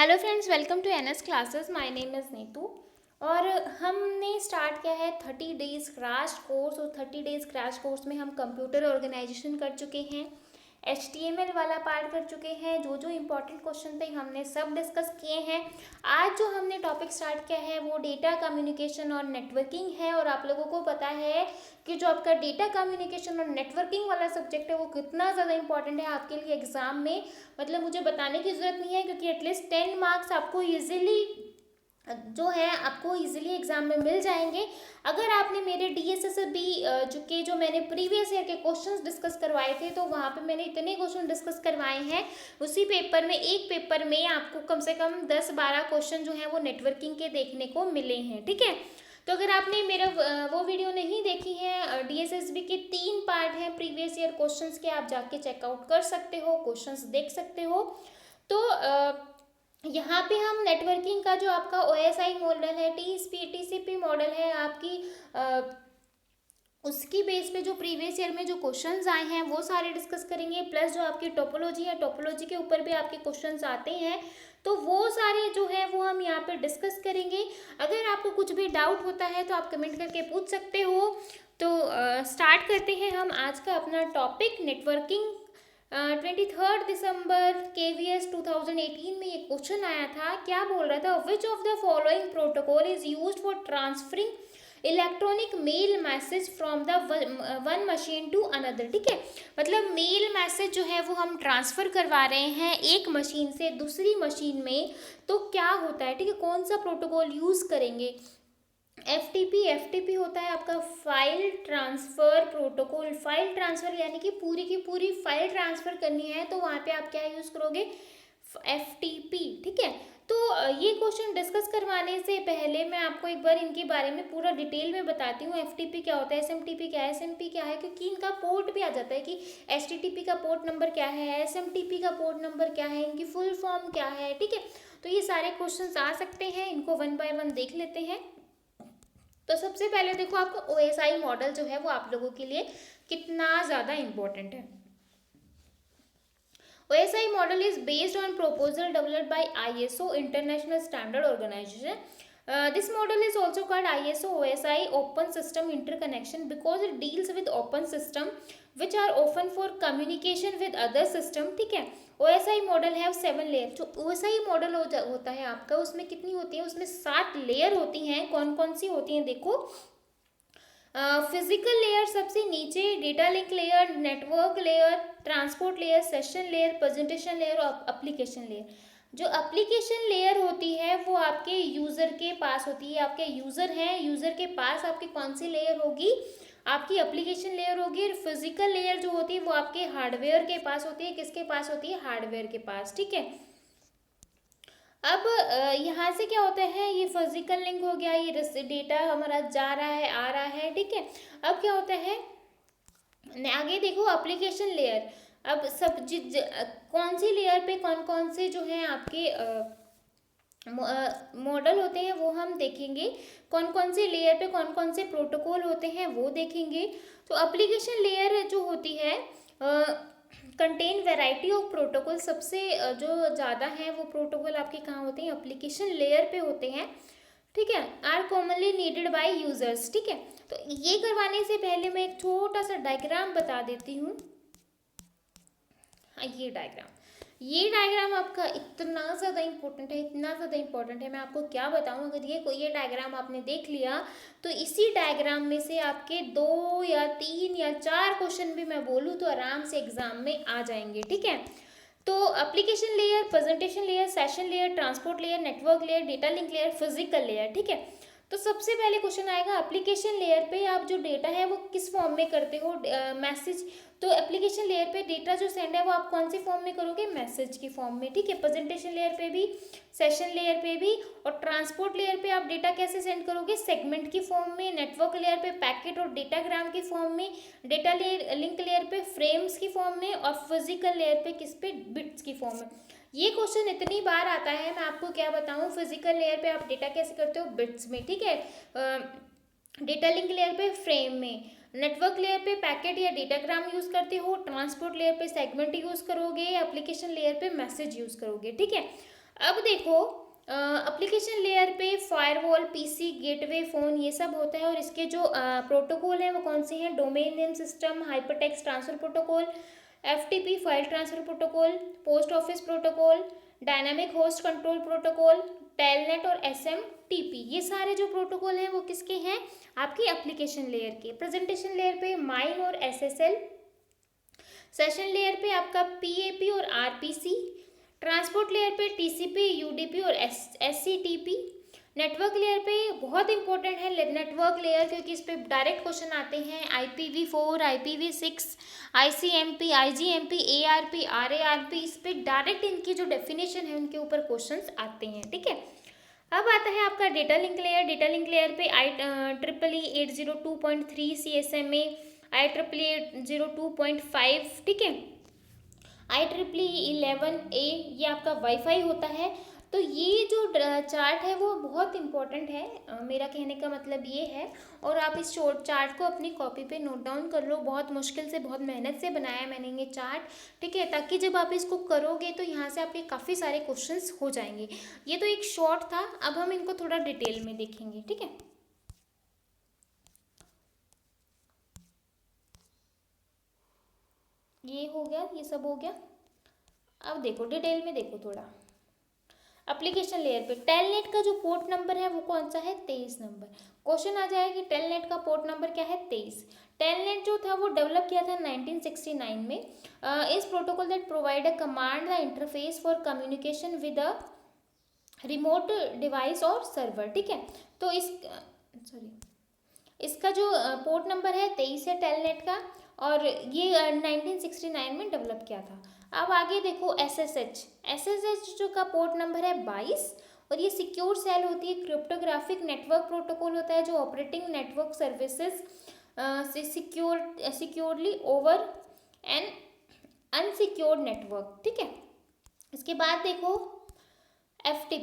Hello friends, welcome to NS classes. My name is Neetu और हमने start किया है 30 डेज़ क्रैश कोर्स। और 30 डेज़ क्रैश कोर्स में हम कंप्यूटर ऑर्गेनाइजेशन कर चुके हैं, HTML वाला पार्ट कर चुके हैं। जो जो इम्पोर्टेंट क्वेश्चन थे हमने सब डिस्कस किए हैं। आज जो हमने टॉपिक स्टार्ट किया है वो डेटा कम्युनिकेशन और नेटवर्किंग है। और आप लोगों को पता है कि जो आपका डेटा कम्युनिकेशन और नेटवर्किंग वाला सब्जेक्ट है वो कितना ज़्यादा इंपॉर्टेंट है आपके लिए एग्जाम में। मतलब मुझे बताने की ज़रूरत नहीं है, क्योंकि एटलीस्ट 10 मार्क्स आपको ईजिली जो है आपको इजीली एग्जाम में मिल जाएंगे। अगर आपने मेरे DSSB जो मैंने प्रीवियस ईयर के क्वेश्चंस डिस्कस करवाए थे, तो वहाँ पे मैंने इतने क्वेश्चन डिस्कस करवाए हैं। उसी पेपर में, एक पेपर में आपको कम से कम 10-12 क्वेश्चन जो हैं वो नेटवर्किंग के देखने को मिले हैं। ठीक है, तो अगर आपने मेरा वो वीडियो नहीं देखी है, DSSB के 3 पार्ट हैं प्रीवियस ईयर क्वेश्चंस के, आप जाके चेकआउट कर सकते हो, क्वेश्चंस देख सकते हो। तो यहाँ पे हम नेटवर्किंग का जो आपका OSI मॉडल है, TCP मॉडल है आपकी, उसकी बेस पे जो प्रीवियस ईयर में जो क्वेश्चंस आए हैं वो सारे डिस्कस करेंगे। प्लस जो आपकी टोपोलॉजी है, टोपोलॉजी के ऊपर भी आपके क्वेश्चंस आते हैं, तो वो सारे जो है वो हम यहाँ पे डिस्कस करेंगे। अगर आपको कुछ भी डाउट होता है तो आप कमेंट करके पूछ सकते हो। तो स्टार्ट करते हैं हम आज का अपना टॉपिक, नेटवर्किंग। 23 दिसंबर KVS 2018 में ये क्वेश्चन आया था। क्या बोल रहा था? Which of the following protocol is used for transferring electronic mail message from the one machine to another. ठीक है, मतलब मेल मैसेज जो है वो हम ट्रांसफ़र करवा रहे हैं एक मशीन से दूसरी मशीन में, तो क्या होता है? ठीक है, कौन सा प्रोटोकॉल यूज़ करेंगे? FTP होता है आपका file transfer protocol. File transfer यानी कि पूरी की पूरी फाइल ट्रांसफ़र करनी है, तो वहाँ पे आप क्या यूज़ करोगे? FTP। ठीक है, तो ये क्वेश्चन डिस्कस करवाने से पहले मैं आपको एक बार इनके बारे में पूरा डिटेल में बताती हूँ। FTP क्या होता है, SMTP क्या है, SMP क्या है, क्योंकि इनका पोर्ट भी आ जाता है कि HTTP का पोर्ट नंबर क्या है, SMTP का पोर्ट नंबर क्या है, इनकी फुल फॉर्म क्या है। ठीक है, तो ये सारे क्वेश्चन आ सकते हैं, इनको 1 बाय 1 देख लेते हैं। तो सबसे पहले देखो, आपका OSI मॉडल जो है वो आप लोगों के लिए कितना ज़्यादा इम्पोर्टेंट है। OSI model is based on proposal developed by ISO International Standard Organization. This model is also called ISO OSI Open System Interconnection because it deals with open system which are often for communication with other system. ठीक है, OSI model have 7 layer. जो OSI model होता है आपका, उसमें कितनी होती है? उसमें 7 लेयर होती हैं। कौन कौन सी होती हैं देखो। फिजिकल लेयर सबसे नीचे, data link layer, network layer, transport layer, session layer, presentation layer और एप्लीकेशन लेयर। जो एप्लीकेशन लेयर होती है वो आपके यूज़र के पास होती है। आपके यूज़र हैं, यूज़र के पास आपकी कौन सी लेयर होगी? आपकी एप्लीकेशन लेयर होगी। और फिजिकल लेयर जो होती है वो आपके हार्डवेयर के पास होती है। किसके पास होती है? हार्डवेयर के पास। ठीक है, अब यहाँ से क्या होता है, ये फिजिकल लिंक हो गया, ये डेटा हमारा जा रहा है, आ रहा है। ठीक है, अब क्या होता है आगे देखो, एप्लीकेशन लेयर। अब कौन सी लेयर पे कौन कौन से जो है आपके मॉडल होते हैं वो हम देखेंगे। कौन कौन से लेयर पे कौन कौन से प्रोटोकॉल होते हैं वो देखेंगे। तो एप्लीकेशन लेयर जो होती है कंटेन वैरायटी ऑफ प्रोटोकॉल। सबसे जो ज़्यादा हैं वो प्रोटोकॉल आपके कहाँ होते हैं? एप्लीकेशन लेयर पे होते हैं। ठीक है, are commonly needed by users. ठीक है, तो ये करवाने से पहले मैं एक छोटा सा डायग्राम बता देती हूँ। हाँ, ये डायग्राम आपका इतना ज़्यादा इंपॉर्टेंट है, इतना ज़्यादा इंपॉर्टेंट है, मैं आपको क्या बताऊँ। अगर ये डायग्राम आपने देख लिया तो इसी डायग्राम में से आपके 2 या 3 या 4 क्वेश्चन भी मैं बोलूँ तो आराम से एग्जाम में आ जाएंगे। ठीक है, तो application layer, presentation layer, session layer, transport layer, network layer, data link layer, physical layer. ठीक है, तो सबसे पहले क्वेश्चन आएगा एप्लीकेशन लेयर पे आप जो डेटा है वो किस फॉर्म में करते हो? मैसेज। तो एप्लीकेशन लेयर पे डेटा जो सेंड है वो आप कौन सी फॉर्म में करोगे? मैसेज की फॉर्म में। ठीक है, प्रेजेंटेशन लेयर पे भी, सेशन लेयर पे भी, और ट्रांसपोर्ट लेयर पे आप डेटा कैसे सेंड करोगे? सेगमेंट की फॉर्म में। नेटवर्क लेयर पे पैकेट और डेटाग्राम की फॉर्म में। डेटा लेयर लिंक लेयर पे फ्रेम्स की फॉर्म में। और फिजिकल लेयर पे किस पे? बिट्स की फॉर्म में। ये क्वेश्चन इतनी बार आता है, मैं आपको क्या बताऊँ। फिजिकल लेयर पे आप डेटा कैसे करते हो? बिट्स में। ठीक है, डेटा लिंक लेयर पे फ्रेम में। नेटवर्क लेयर पे पैकेट या डेटाग्राम यूज़ करते हो। ट्रांसपोर्ट लेयर पे सेगमेंट यूज़ करोगे। एप्लीकेशन लेयर पे मैसेज यूज़ करोगे। ठीक है, अब देखो एप्लीकेशन लेयर पे फायरवॉल, पीसी, गेटवे, फ़ोन ये सब होता है और इसके जो प्रोटोकॉल हैं वो कौन से हैं? Domain name system, hypertext transfer protocol, FTP file transfer protocol, post office protocol, dynamic host control protocol, telnet और एसएमटीपी। ये सारे जो प्रोटोकॉल हैं वो किसके हैं? आपकी एप्लीकेशन लेयर के। प्रेजेंटेशन लेयर पे माइन और एसएसएल, सेशन लेयर पे आपका पीएपी और आरपीसी, ट्रांसपोर्ट लेयर पे टीसीपी, यूडीपी और एससीटीपी, नेटवर्क लेयर पे बहुत इंपॉर्टेंट है नेटवर्क लेयर, क्योंकि इस पे डायरेक्ट क्वेश्चन आते हैं। IPv4, IPv6, ICMP, IGMP, ARP, RARP, इस पे डायरेक्ट इनकी जो डेफिनेशन है उनके ऊपर क्वेश्चंस आते हैं, ठीक है। अब आता है आपका data link layer. Data link layer पे IEEE 802.3 CSMA, IEEE 802.5, ठीक है, IEEE 11A, ये आपका वाईफाई होता है। तो ये जो चार्ट है वो बहुत इंपॉर्टेंट है, मेरा कहने का मतलब ये है। और आप इस चार्ट को अपनी कॉपी पे नोट डाउन कर लो। बहुत मुश्किल से, बहुत मेहनत से बनाया है मैंने ये चार्ट, ठीक है, ताकि जब आप इसको करोगे तो यहाँ से आपके काफ़ी सारे क्वेश्चंस हो जाएंगे। ये तो एक शॉर्ट था, अब हम इनको थोड़ा डिटेल में देखेंगे, ठीक है। ये हो गया, ये सब हो गया। अब देखो डिटेल में देखो थोड़ा। एप्लीकेशन लेयर पे टेलनेट का जो पोर्ट नंबर है वो कौन सा है? 23 नंबर। क्वेश्चन आ जाएगा कि टेलनेट का पोर्ट नंबर क्या है? 23। टेलनेट जो था वो डेवलप किया था 1969 में। इस protocol that provide a command the interface for communication with a remote device और सर्वर, ठीक है। तो इसका जो पोर्ट नंबर है 23 है टेलनेट का, और ये 1969 में डेवलप किया था। अब आगे देखो एस एस एच जो का पोर्ट नंबर है 22, और ये सिक्योर सेल होती है, क्रिप्टोग्राफिक नेटवर्क प्रोटोकॉल होता है जो ऑपरेटिंग नेटवर्क सर्विसेज से securely over an unsecured network, ठीक है। इसके बाद देखो एफ टी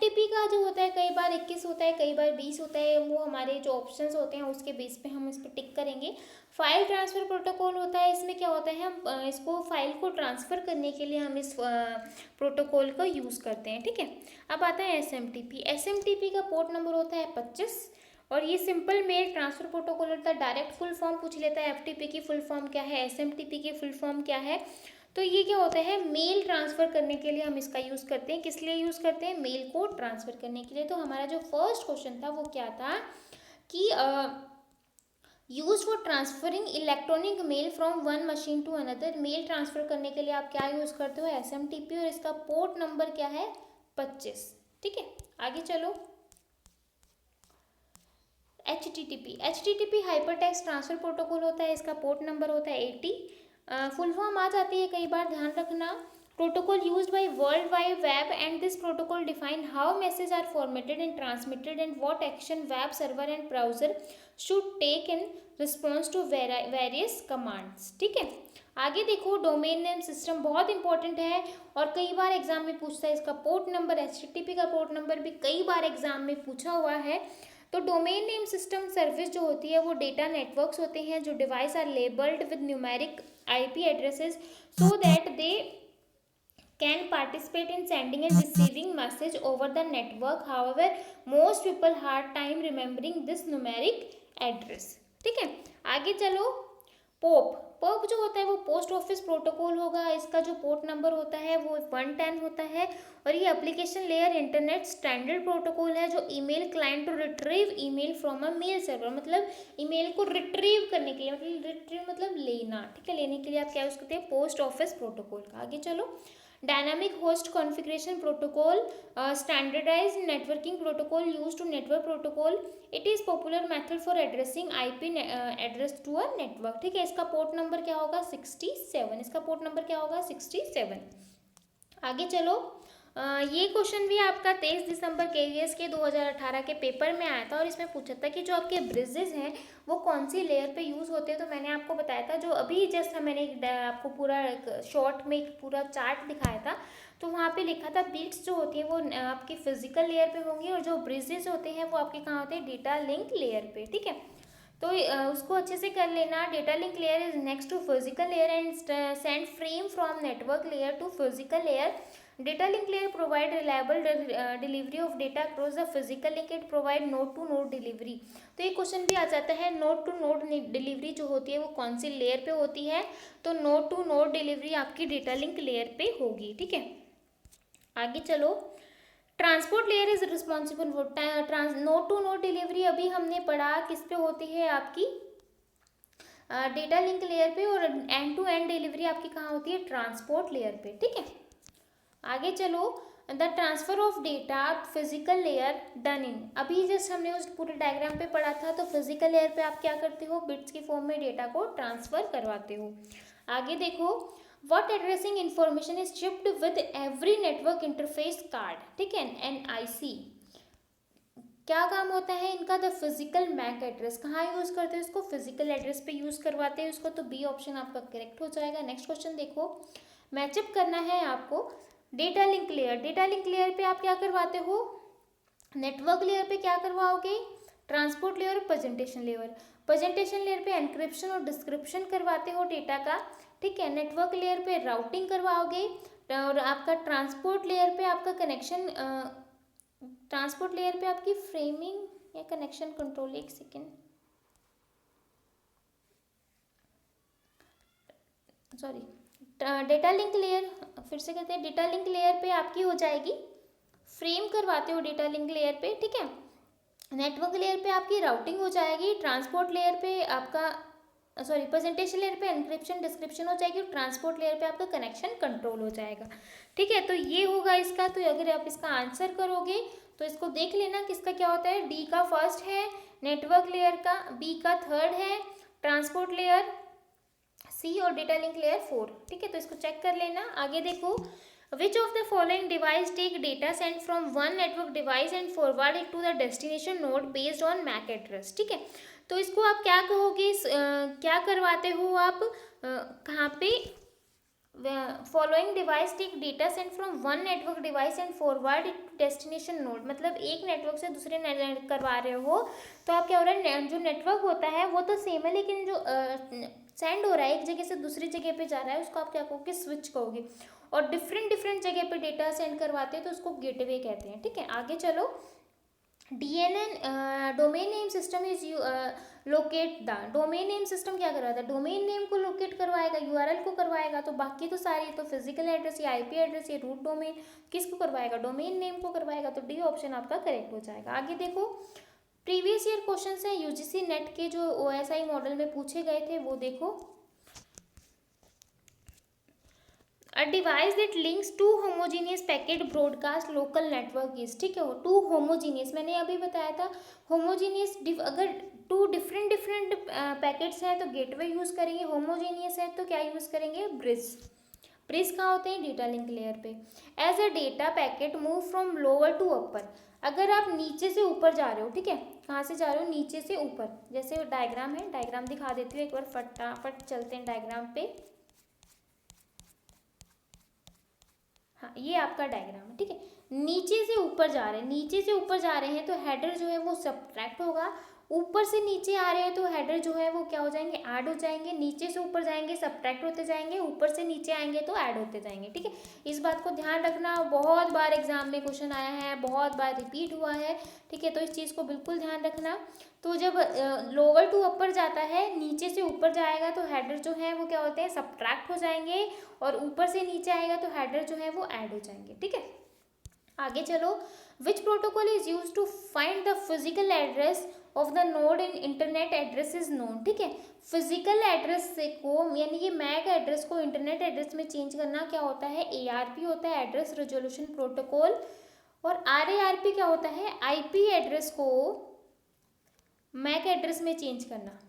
पी का जो होता है कई बार 21 होता है, कई बार 20 होता है, वो हमारे जो ऑप्शंस होते हैं उसके बेस पे हम इस पर टिक करेंगे। फाइल ट्रांसफ़र प्रोटोकॉल होता है, इसमें क्या होता है, हम इसको फाइल को ट्रांसफ़र करने के लिए हम इस प्रोटोकॉल का यूज़ करते हैं, ठीक है। अब आता है एस एम टी पी का पोर्ट नंबर होता है 25, और ये सिंपल मेल ट्रांसफ़र प्रोटोकॉल होता है। डायरेक्ट फुल फॉर्म पूछ लेता है, एफ टी पी की फुल फॉर्म क्या है, एस एम टी पी की फुल फॉर्म क्या है। तो ये क्या होता है, मेल ट्रांसफ़र करने के लिए हम इसका यूज़ करते हैं। किस लिए यूज़ करते हैं? मेल को ट्रांसफ़र करने के लिए। तो हमारा जो फर्स्ट क्वेश्चन था वो क्या था कि use for transferring electronic mail from one machine to another. Mail transfer करने के लिए आप क्या यूज़ करते हो? SMTP, और इसका पोर्ट नंबर क्या है? 25, ठीक है। आगे चलो, HTTP hyper text transfer protocol होता है, इसका पोर्ट नंबर होता है 80। फुल फॉर्म आ जाती है कई बार, ध्यान रखना। Protocol used by world wide web and this protocol define how message are formatted and transmitted and what action web server and browser should take in response to various commands, ठीक है। आगे देखो, डोमेन नेम सिस्टम बहुत important है और कई बार exam में पूछता है। इसका पोर्ट नंबर, HTTP का पोर्ट नंबर भी कई बार एग्जाम में पूछा हुआ है। तो डोमेन नेम सिस्टम सर्विस जो होती है वो डेटा नेटवर्क्स होते हैं जो device are labelled with numeric IP addresses so that they can participate in sending and receiving message over the network. However, most people hard time remembering this numeric address, ठीक है। आगे चलो, pope जो होता है वो पोस्ट ऑफिस प्रोटोकॉल होगा। इसका जो पोर्ट नंबर होता है वो 110 होता है, और ये application layer internet standard protocol है जो email client to retrieve email from a mail server, मतलब ईमेल को रिट्रीव करने के लिए, मतलब रिट्रीव मतलब लेना, ठीक है, लेने के लिए आप क्या यूज़ करते हैं? पोस्ट ऑफिस प्रोटोकॉल का। आगे चलो, dynamic host configuration protocol, standardised networking protocol used to network protocol. It is popular method for addressing IP address to a network, ठीक है। इसका पोर्ट नंबर क्या होगा? 67। इसका पोर्ट नंबर क्या होगा? 67। आगे चलो, ये क्वेश्चन भी आपका 23 दिसंबर KVS के 2018 के पेपर में आया था, और इसमें पूछा था कि जो आपके ब्रिजेस हैं वो कौन सी लेयर पे यूज़ होते हैं। तो मैंने आपको बताया था, जो अभी जस्ट मैंने आपको पूरा शॉर्ट में एक पूरा चार्ट दिखाया था, तो वहाँ पे लिखा था बिट्स जो होती है वो आपकी फिजिकल लेयर पे होंगी, और जो ब्रिजेस होते हैं वो आपके कहाँ होते हैं? डेटा लिंक लेयर पे, ठीक है। तो उसको अच्छे से कर लेना। Data link layer is next to physical layer and send frame from network layer to physical layer. Data link layer provide reliable delivery of data across the physical link, it provide node to node delivery. तो ये question भी आ जाता है, node to node delivery जो होती है वो कौन सी लेयर पे होती है, तो नोड टू नोड डिलीवरी आपकी डेटा लिंक लेयर पे होगी। ठीक है, आगे चलो। Transport layer is responsible for node to node delivery, अभी हमने पढ़ा किस पे होती है आपकी डेटा लिंक लेयर पे, और एंड टू एंड डिलीवरी आपकी कहाँ होती है, ट्रांसपोर्ट लेयर पे। ठीक है, आगे चलो। The transfer of data physical layer done in, अभी जस्ट हमने उस पूरे डायग्राम पे पढ़ा था, तो फिजिकल लेयर पे आप क्या करते हो, बिट्स की फॉर्म में डेटा को ट्रांसफर करवाते हो। आगे देखो, what addressing information is shipped with every network interface card. ठीक है, NIC, क्या काम होता है इनका, द फिजिकल मैक एड्रेस, कहाँ यूज करते हैं इसको, फिजिकल एड्रेस पे यूज करवाते हैं इसको, तो बी ऑप्शन आपका करेक्ट हो जाएगा। नेक्स्ट क्वेश्चन देखो, मैचअप करना है आपको data link layer, data link layer पे आप क्या करवाते हो, नेटवर्क लेयर पे क्या करवाओगे, ट्रांसपोर्ट लेयर और प्रेजेंटेशन लेयर। प्रेजेंटेशन लेयर पे एनक्रिप्शन और डिस्क्रिप्शन करवाते हो डेटा का। ठीक है, नेटवर्क लेयर पे राउटिंग करवाओगे, और आपका ट्रांसपोर्ट लेयर पे आपका कनेक्शन, ट्रांसपोर्ट लेयर पे आपकी फ्रेमिंग या कनेक्शन कंट्रोल, एक second, sorry, data link layer, फिर से कहते हैं, डेटा लिंक लेयर पे आपकी हो जाएगी, फ्रेम करवाते हो डेटा लिंक लेयर पे। ठीक है, नेटवर्क लेयर पे आपकी राउटिंग हो जाएगी, ट्रांसपोर्ट लेयर पे आपका, सॉरी, प्रेजेंटेशन लेयर पे एनक्रिप्शन डिस्क्रिप्शन हो जाएगी, और ट्रांसपोर्ट लेयर पे आपका कनेक्शन कंट्रोल हो जाएगा। ठीक है, तो ये होगा इसका, तो अगर आप इसका आंसर करोगे तो इसको देख लेना किसका क्या होता है, डी का फर्स्ट है, नेटवर्क लेयर का बी का थर्ड है, ट्रांसपोर्ट लेयर सी, और डेटा लिंक लेयर 4। ठीक है, तो इसको चेक कर लेना। आगे देखो, which of the following device take data send from one network device and forward it to the destination node based on MAC address. ठीक है, तो इसको आप क्या कहोगे, क्या करवाते हो आप, कहाँ पे, following device take data send from one network device and forward it to destination node, मतलब एक नेटवर्क से दूसरे करवा रहे हो, तो आप क्या हो रहा है, जो नेटवर्क होता है वो तो सेम है, लेकिन जो सेंड हो रहा है एक जगह से दूसरी जगह पे जा रहा है, उसको आप क्या कहोगे, स्विच कहोगे, और डिफरेंट डिफरेंट जगह पे डेटा सेंड करवाते हैं तो उसको गेटवे कहते हैं। ठीक है, आगे चलो। DNN domain name system is locate the, domain name system क्या करवाता है, डोमेन नेम को लोकेट करवाएगा, URL को करवाएगा, तो बाकी तो सारी तो फिजिकल एड्रेस या IP एड्रेस या रूट डोमेन किसको करवाएगा, डोमेन नेम को करवाएगा, तो डी ऑप्शन आपका करेक्ट हो जाएगा। आगे देखो, प्रीवियस ईयर क्वेश्चन है UGC नेट के जो OSI मॉडल में पूछे गए थे, वो देखो। A device that links two homogeneous packet broadcast local network is, ठीक है, टू homogeneous, मैंने अभी बताया था homogeneous, अगर टू डिफरेंट पैकेट्स हैं तो गेटवे यूज़ करेंगे, homogeneous है तो क्या यूज़ करेंगे, ब्रिज। ब्रिज कहाँ होते हैं, डेटा लिंक लेयर पे। As a data packet move from lower to upper, अगर आप नीचे से ऊपर जा रहे हो, ठीक है, कहाँ से जा रहे हो, नीचे से ऊपर, जैसे डायग्राम है, डायग्राम दिखा देती हूँ एक बार, फटाफट चलते हैं डायग्राम पे। हाँ, ये आपका डायग्राम है। ठीक है, नीचे से ऊपर जा रहे हैं, नीचे से ऊपर जा रहे हैं तो हेडर जो है वो सब्ट्रैक्ट होगा, ऊपर से नीचे आ रहे हैं तो हेडर जो है वो क्या हो जाएंगे, ऐड हो जाएंगे, नीचे से ऊपर जाएंगे सब्ट्रैक्ट होते जाएंगे, ऊपर से नीचे आएंगे तो ऐड होते जाएंगे। ठीक है, इस बात को ध्यान रखना, बहुत बार एग्जाम में क्वेश्चन आया है, बहुत बार रिपीट हुआ है। ठीक है, तो इस चीज़ को बिल्कुल ध्यान रखना। तो जब लोअर टू अपर जाता है, नीचे से ऊपर जाएगा तो हेडर जो है वो क्या होते हैं, सब्ट्रैक्ट हो जाएंगे, और ऊपर से नीचे आएगा तो हेडर जो है वो ऐड हो जाएंगे। ठीक है, आगे चलो। Which protocol is use to find the physical address of the node in internet address is known. ठीक है, फिजिकल एड्रेस से को, यानी कि मैक एड्रेस को इंटरनेट एड्रेस में चेंज करना क्या होता है, ARP होता है, एड्रेस रेजोल्यूशन प्रोटोकॉल, और RARP क्या होता है, IP एड्रेस को मैक एड्रेस में चेंज करना।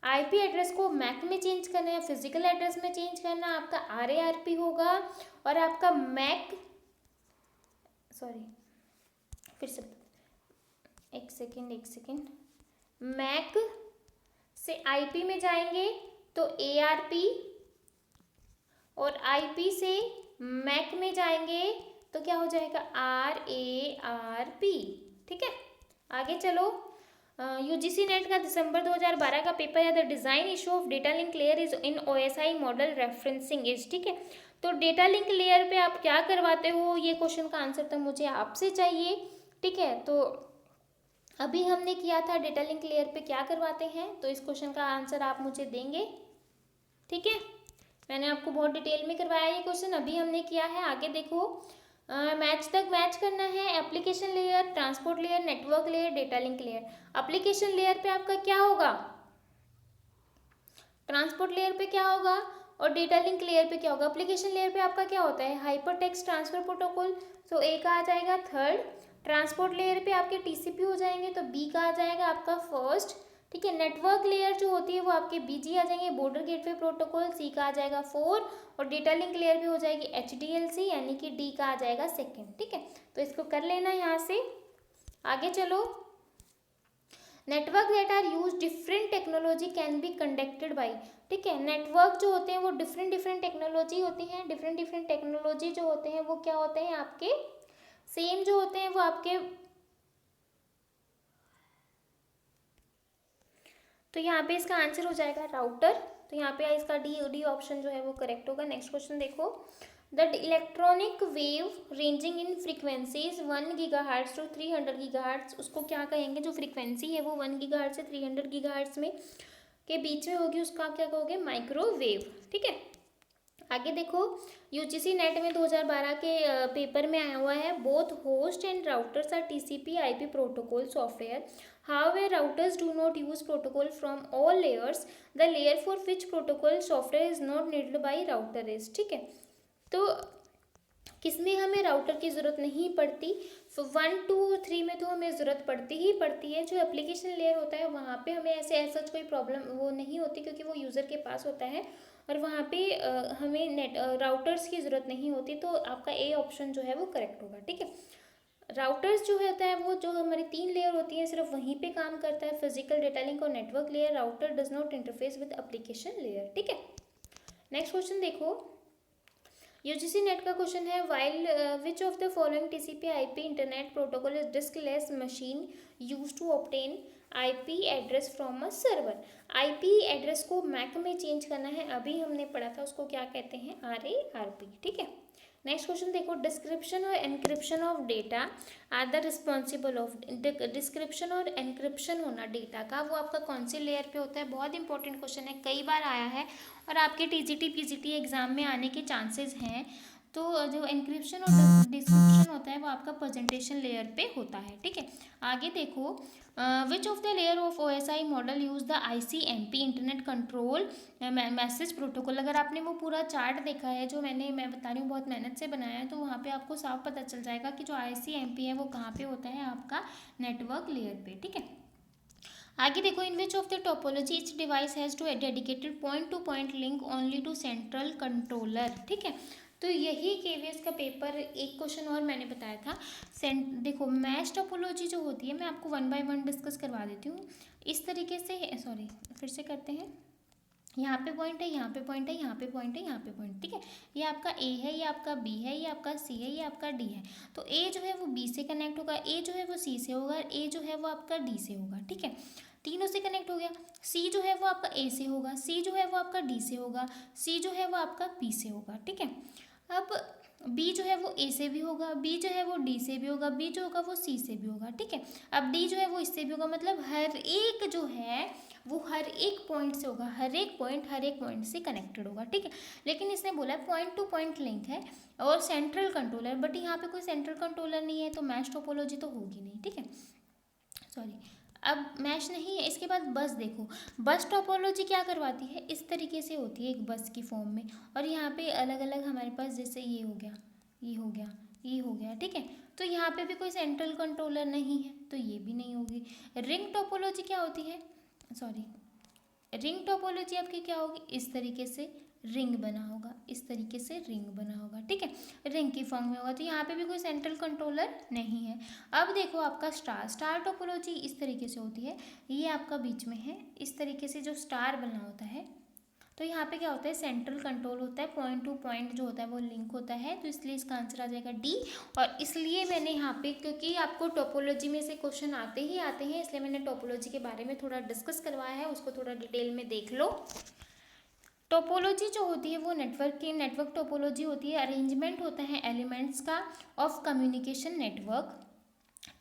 IP एड्रेस को मैक में चेंज करना या फिजिकल एड्रेस में चेंज करना आपका RARP होगा, और आपका मैक, सॉरी फिर से एक सेकेंड, मैक से IP में जाएंगे तो ARP, और IP से मैक में जाएंगे तो क्या हो जाएगा, RARP। ठीक है, आगे चलो। UGC नेट का दिसंबर 2012 का पेपर है, the design issue of data link layer is in OSI model referencing is. ठीक है, तो डेटा लिंक लेयर पे आप क्या करवाते हो, ये क्वेश्चन का आंसर तो मुझे आपसे चाहिए। ठीक है, तो अभी हमने किया था डेटा लिंक लेयर पे क्या करवाते हैं, तो इस क्वेश्चन का आंसर आप मुझे देंगे। ठीक है, मैंने आपको बहुत डिटेल में करवाया ये क्वेश्चन, अभी हमने किया है। आगे देखो, मैच तक मैच करना है, application layer, transport layer, network layer, data link layer. Application layer पे आपका क्या होगा, ट्रांसपोर्ट लेयर पे क्या होगा, और डेटा लिंक लेयर पे क्या होगा। एप्लीकेशन लेयर पे आपका क्या होता है, हाइपर टेक्स्ट ट्रांसफर प्रोटोकॉल, तो ए का आ जाएगा थर्ड। ट्रांसपोर्ट लेयर पे आपके टीसीपी हो जाएंगे, तो बी का आ जाएगा आपका फर्स्ट। ठीक है, नेटवर्क लेयर जो होती है वो आपके बीजी आ जाएंगे, बॉर्डर गेटवे प्रोटोकॉल, सी का आ जाएगा फोर। और डेटा लिंक लेयर पे हो जाएगी एचडीएलसी, यानी कि डी का आ जाएगा सेकेंड। ठीक है, तो इसको कर लेना यहाँ से। आगे चलो, network that are use different technology can be conducted by. ठीक है, नेटवर्क जो होते हैं वो डिफरेंट डिफरेंट टेक्नोलॉजी होती हैं, डिफरेंट डिफरेंट टेक्नोलॉजी जो होते हैं वो क्या होते हैं आपके, सेम जो होते हैं वो आपके, तो यहाँ पे इसका आंसर हो जाएगा राउटर। तो यहाँ पे इसका डी ऑप्शन जो है वो करेक्ट होगा। नेक्स्ट क्वेश्चन देखो, the electronic wave ranging in frequencies 1 gigahertz to 300 gigahertz, उसको क्या कहेंगे, जो फ्रीक्वेंसी है वो 1 गीगाहर्ट्ज से 300 गीगाहर्ट्ज में के बीच में होगी, उसका क्या कहोगे, माइक्रोवेव। ठीक है, आगे देखो, यूजीसी नेट में 2012 के पेपर में आया हुआ है, both host and routers are TCP IP protocol software, however routers do not use protocol from all layers, the layer for which protocol software is not needed by router is। ठीक है, तो किसमें हमें router की ज़रूरत नहीं पड़ती, 1 2 3 में तो हमें ज़रूरत पड़ती ही पड़ती है। जो एप्लीकेशन लेयर होता है वहाँ पे हमें ऐसा कोई प्रॉब्लम वो नहीं होती, क्योंकि वो यूज़र के पास होता है, और वहाँ पे हमें राउटर्स की ज़रूरत नहीं होती। तो आपका ए ऑप्शन जो है वो करेक्ट होगा। ठीक है, राउटर्स जो होता है वो जो हमारी 3 लेयर होती है सिर्फ वहीं पे काम करता है, फिजिकल, डेटा लिंक और network layer. Router does not interface with application layer. ठीक है, नेक्स्ट क्वेश्चन देखो, यूजीसी नेट का क्वेश्चन है, while which of the following TCP IP internet protocol is diskless machine use to obtain IP address from a server. IP address को MAC में change करना है, अभी हमने पढ़ा था, उसको क्या कहते हैं, आरएआरपी। ठीक है, नेक्स्ट क्वेश्चन देखो, डिस्क्रिप्शन और encryption of data are the responsible of. Decryption और एनक्रिप्शन होना डेटा का, वो आपका कौन सी लेयर पे होता है, बहुत इंपॉर्टेंट क्वेश्चन है, कई बार आया है और आपके टीजीटी पीजीटी एग्जाम में आने के चांसेस हैं। तो जो एनक्रिप्शन और डिस्क्रिप्शन होता है वो आपका प्रेजेंटेशन लेयर पे होता है। ठीक है, आगे देखो, which of the layer of OSI model use the ICMP internet control message protocol. अगर आपने वो पूरा चार्ट देखा है जो मैं बता रही हूँ, बहुत मेहनत से बनाया है, तो वहाँ पे आपको साफ पता चल जाएगा कि जो आईसीएमपी है वो कहाँ पे होता है, आपका नेटवर्क लेयर पे। ठीक है, आगे देखो, in which of the topology each device has two dedicated point to point link only to central controller. ठीक है, तो यही केवीएस का पेपर, एक क्वेश्चन और मैंने बताया था। देखो, मैश टोपोलॉजी जो होती है, मैं आपको 1 बाय 1 डिस्कस करवा देती हूँ इस तरीके से। सॉरी, फिर से करते हैं, यहाँ पे पॉइंट है, यहाँ पे पॉइंट है, यहाँ पे पॉइंट है, यहाँ पे पॉइंट। ठीक है, ये आपका ए है, ये आपका बी है, ये आपका सी है, ये आपका डी है। तो ए जो है वो बी से कनेक्ट होगा, ए जो है वो सी से होगा, ए जो है वो आपका डी से होगा। ठीक है, तीनों से कनेक्ट हो गया। सी जो है वो आपका ए से होगा, सी जो है वो आपका डी से होगा, सी जो है वो आपका बी से होगा। ठीक है, अब बी जो है वो ए से भी होगा, बी जो है वो डी से भी होगा, बी जो होगा वो सी से भी होगा। ठीक है, अब डी जो है वो इससे भी होगा, मतलब हर एक जो है वो हर एक पॉइंट से होगा, हर एक पॉइंट से कनेक्टेड होगा। ठीक है, लेकिन इसने बोला है पॉइंट टू पॉइंट लिंक है और सेंट्रल कंट्रोलर, बट यहाँ पे कोई सेंट्रल कंट्रोलर नहीं है, तो मैश टोपोलॉजी तो होगी नहीं। ठीक है, सॉरी, अब मैश नहीं है। इसके बाद बस देखो, बस टोपोलॉजी क्या करवाती है, इस तरीके से होती है एक बस की फॉर्म में, और यहाँ पे अलग अलग हमारे पास, जैसे ये हो गया, ये हो गया, ये हो गया। ठीक है, तो यहाँ पे भी कोई सेंट्रल कंट्रोलर नहीं है, तो ये भी नहीं होगी। रिंग टोपोलॉजी क्या होती है, सॉरी, रिंग टोपोलॉजी आपकी क्या होगी, इस तरीके से रिंग बना होगा, इस तरीके से रिंग बना होगा। ठीक है, रिंग की फॉर्म में होगा, तो यहाँ पे भी कोई सेंट्रल कंट्रोलर नहीं है। अब देखो आपका स्टार टोपोलॉजी इस तरीके से होती है, ये आपका बीच में है, इस तरीके से जो स्टार बना होता है, तो यहाँ पे क्या होता है, सेंट्रल कंट्रोल होता है, पॉइंट टू पॉइंट जो होता है वो लिंक होता है, तो इसलिए इसका आंसर आ जाएगा डी। और इसलिए मैंने यहाँ पे, क्योंकि आपको टोपोलॉजी में से क्वेश्चन आते ही आते हैं, इसलिए मैंने टोपोलॉजी के बारे में थोड़ा डिस्कस करवाया है, उसको थोड़ा डिटेल में देख लो। टोपोलॉजी जो होती है वो नेटवर्क टोपोलॉजी होती है, अरेंजमेंट होता है एलिमेंट्स का ऑफ कम्युनिकेशन नेटवर्क।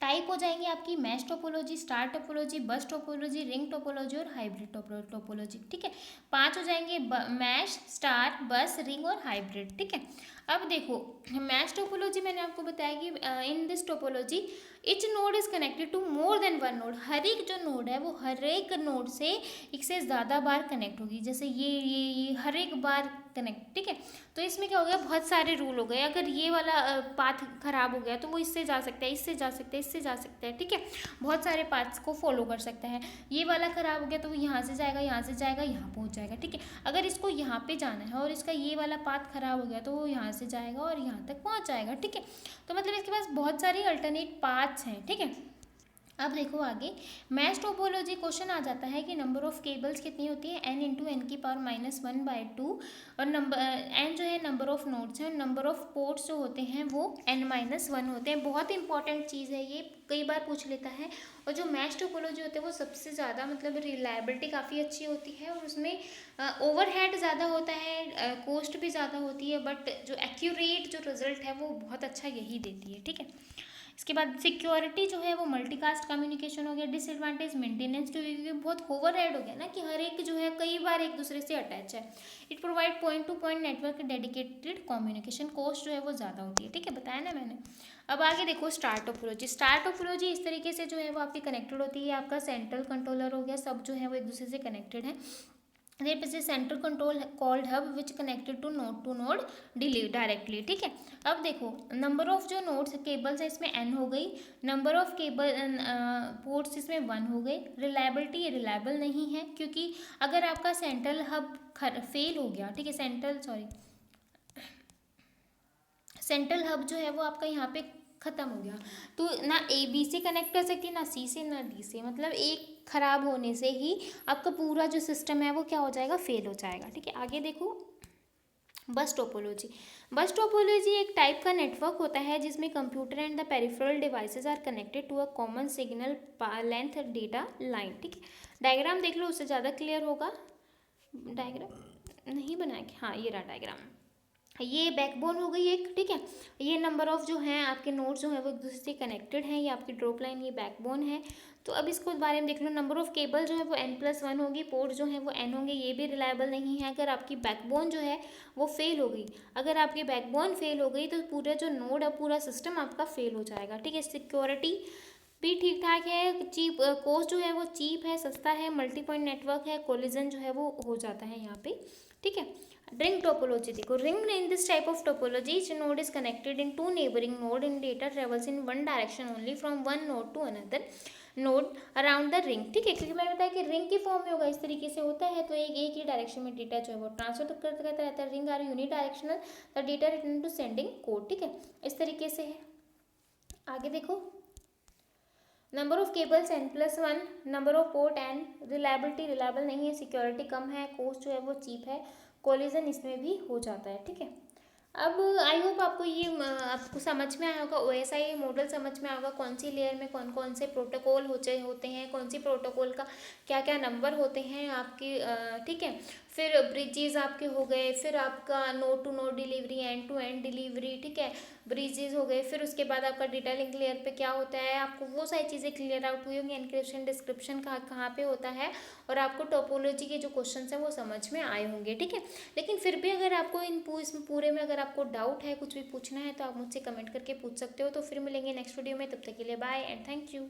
टाइप हो जाएंगे आपकी मैश टोपोलॉजी, स्टार टोपोलॉजी, बस टोपोलॉजी, रिंग टोपोलॉजी और हाइब्रिड टोपोलॉजी। ठीक है, 5 हो जाएंगे, मैश, स्टार, बस, रिंग और हाइब्रिड। ठीक है, अब देखो मैश टोपोलॉजी मैंने आपको बताया कि in this topology each node is connected to more than one node. हर एक जो नोड है वो हर एक नोड से एक से ज़्यादा बार कनेक्ट होगी, जैसे ये हर एक बार कनेक्ट। ठीक है, तो इसमें क्या हो गया, बहुत सारे रूल हो गए। अगर ये वाला पाथ खराब हो गया तो वो इससे जा सकता है, इससे जा सकता है, इससे जा सकता है। ठीक है, बहुत सारे पाथ्स को फॉलो कर सकता है। ये वाला खराब हो गया तो वो यहाँ से जाएगा, यहाँ से जाएगा, यहाँ पहुँच जाएगा। ठीक है, अगर इसको यहाँ पे जाना है और इसका ये वाला पाथ खराब हो गया तो वो यहाँ से जाएगा और यहाँ तक पहुँच जाएगा। ठीक है, तो मतलब इसके पास बहुत सारे अल्टरनेट पाथ्स हैं। ठीक है, अब देखो आगे मैश टोपोलॉजी क्वेश्चन आ जाता है कि नंबर ऑफ केबल्स कितनी होती है, n इंटू एन की पावर -1/2 और नंबर n जो है नंबर ऑफ नोड्स हैं, नंबर ऑफ पोर्ट्स जो होते हैं वो n-1 होते हैं। बहुत इंपॉर्टेंट चीज़ है ये, कई बार पूछ लेता है। और जो मैश टोपोलॉजी होते हैं वो सबसे ज़्यादा मतलब रिलायबिलिटी काफ़ी अच्छी होती है और उसमें ओवरहेड ज़्यादा होता है, कॉस्ट भी ज़्यादा होती है, बट जो एक्यूरेट जो रिजल्ट है वो बहुत अच्छा यही देती है। ठीक है, इसके बाद सिक्योरिटी जो है वो मल्टीकास्ट कम्युनिकेशन हो गया। डिसएडवांटेज मेंटेनेंस जो है बहुत ओवरहेड हो गया ना, कि हर एक जो है कई बार एक दूसरे से अटैच है। It provide point to point network dedicated communication, cost जो है वो ज़्यादा होती है। ठीक है, बताया ना मैंने। अब आगे देखो स्टार टोपोलॉजी। स्टार टोपोलॉजी इस तरीके से जो है वो आपकी कनेक्टेड होती है, आपका सेंट्रल कंट्रोलर हो गया, सब जो है वो एक दूसरे से कनेक्टेड है। there is a central control called hub which connected to node directly. ठीक है, अब देखो नंबर ऑफ जो नोड्स केबल्स है इसमें n हो गई, नंबर ऑफ केबल पोर्ट्स इसमें 1 हो गई। रिलायबिलिटी ये रिलायबल नहीं है, क्योंकि अगर आपका सेंट्रल हब फेल हो गया, ठीक है, सेंट्रल हब जो है वो आपका यहाँ पे ख़त्म हो गया, तो ना ए बी से कनेक्ट कर सकती, ना सी से, ना डी से, मतलब एक ख़राब होने से ही आपका पूरा जो सिस्टम है वो क्या हो जाएगा, फेल हो जाएगा। ठीक है, आगे देखो बस टोपोलॉजी। बस टोपोलॉजी एक टाइप का नेटवर्क होता है जिसमें computer and the peripheral devices are connected to a common signal length data line. ठीक है, डायग्राम देख लो, उससे ज़्यादा क्लियर होगा। डायग्राम नहीं बनाया क्या, हाँ ये रहा डायग्राम। ये बैकबोन हो गई एक। ठीक है, ये नंबर ऑफ जो हैं आपके नोड्स जो है वो एक दूसरे से कनेक्टेड हैं, ये आपकी ड्रॉप लाइन, ये बैकबोन है। तो अब इसको बारे में देख लो, नंबर ऑफ केबल जो है वो n+1 होगी, पोर्ट जो है वो n होंगे, ये भी रिलायबल नहीं है। अगर आपकी बैकबोन जो है वो फेल हो गई, अगर आपकी बैकबोन फेल हो गई तो पूरा जो नोड है, पूरा सिस्टम आपका फेल हो जाएगा। ठीक है, सिक्योरिटी भी ठीक ठाक है, चीप, कॉस्ट जो है वो चीप है, सस्ता है, मल्टी पॉइंट नेटवर्क है, कोलिजन जो है वो हो जाता है यहाँ पे। ठीक है, रिंग टोपोलॉजी देखो। Ring in this type of topology each node is connected in two neighboring node and data travels in one direction only from one node to another node around the ring। ठीक है, क्योंकि मैंने बताया कि ring की form में होगा, इस तरीके से होता है, तो एक ही डायरेक्शन में डेटा जो है वो ट्रांसफर करता रहता है। Ring are unidirectional, the data return to sending code. ठीक है, इस तरीके से है। आगे देखो number of cables n+1, number of port n, reliability reliable नहीं है, सिक्योरिटी कम है, कॉस्ट जो है वो चीप है, कोलिजन इसमें भी हो जाता है। ठीक है, अब आई होप आपको ये आपको समझ में आया होगा, OSI मॉडल समझ में आएगा, कौन सी लेयर में कौन कौन से प्रोटोकॉल होते हैं, कौन सी प्रोटोकॉल का क्या क्या नंबर होते हैं आपके। ठीक है, फिर ब्रिजेस आपके हो गए, फिर आपका node to node delivery, end to end delivery. ठीक है, ब्रिजेस हो गए, फिर उसके बाद आपका डेटा लिंक लेयर पे क्या होता है, आपको वो सारी चीज़ें क्लियर आउट हुई होंगी। एनक्रिप्शन डिस्क्रिप्शन कहाँ पे होता है, और आपको टोपोलॉजी के जो क्वेश्चन हैं वो समझ में आए होंगे। ठीक है, लेकिन फिर भी अगर आपको इसमें पूरे में अगर आपको डाउट है, कुछ भी पूछना है, तो आप मुझसे कमेंट करके पूछ सकते हो। तो फिर मिलेंगे नेक्स्ट वीडियो में, तब तक के लिए बाय एंड थैंक यू।